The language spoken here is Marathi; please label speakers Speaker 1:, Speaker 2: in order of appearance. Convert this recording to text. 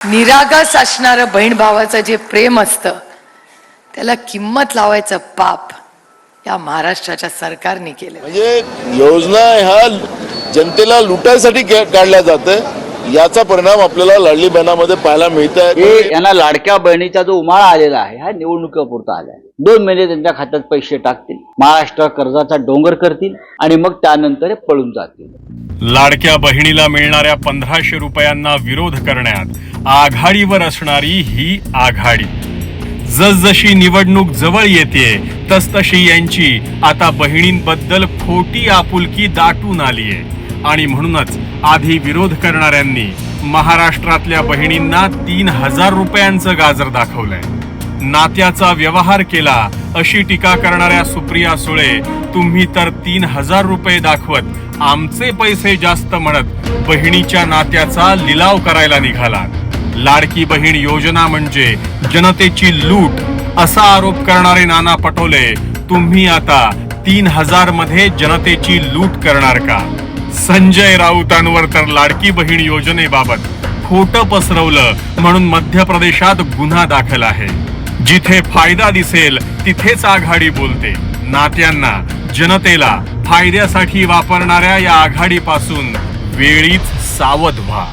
Speaker 1: निरागस असणारं बहीण भावाचं जे प्रेम असतं त्याला किंमत लावायचं पाप या महाराष्ट्राच्या सरकारने केलं।
Speaker 2: म्हणजे योजना ह्या जनतेला लुटायसाठी काढल्या जाते, याचा परिणाम आपल्याला लाडली बहिणामध्ये पाहायला मिळत आहे।
Speaker 3: यांना लाडक्या बहिणीचा जो उमाळा आलेला आहे हा निवडणुकीपुरता आलाय। 2 महिने त्यांच्या खात्यात पैसे टाकतील, महाराष्ट्र कर्जाचा डोंगर करतील आणि मग त्यानंतर पळून जातील।
Speaker 4: लाडक्या बहिणीला मिळणाऱ्या 1500 रुपयांना विरोध करण्यात आघाडीवर असणारी ही आघाडी जसजशी निवडणूक जवळ येते तसतशी यांची आता बहिणींबद्दल खोटी आपुलकी दाटून आलीये आणि म्हणूनच आधी विरोध करणाऱ्यांनी महाराष्ट्रातल्या बहिणींना 3000 रुपयांचं गाजर दाखवलंय। नात्याचा व्यवहार केला अशी टीका करणाऱ्या सुप्रिया सुळे तुम्ही तर 3000 रुपये दाखवत आमचे पैसे जास्त म्हणत बहिणीच्या नात्याचा लिलाव करायला निघालात। लाडकी बहीण योजना म्हणजे जनतेची लूट असा आरोप करणारे नाना पटोले तुम्ही आता 3000 मध्ये जनतेची लूट करणार का? संजय राऊतांवर तर लाडकी बहीण योजनेबाबत खोटं पसरवलं म्हणून मध्य प्रदेशात गुन्हा दाखल आहे। जिथे फायदा दिसेल तिथेच आघाडी बोलते। नात्यांना जनतेला फायद्यासाठी वापरणाऱ्या या आघाडीपासून वेळीच सावध व्हा।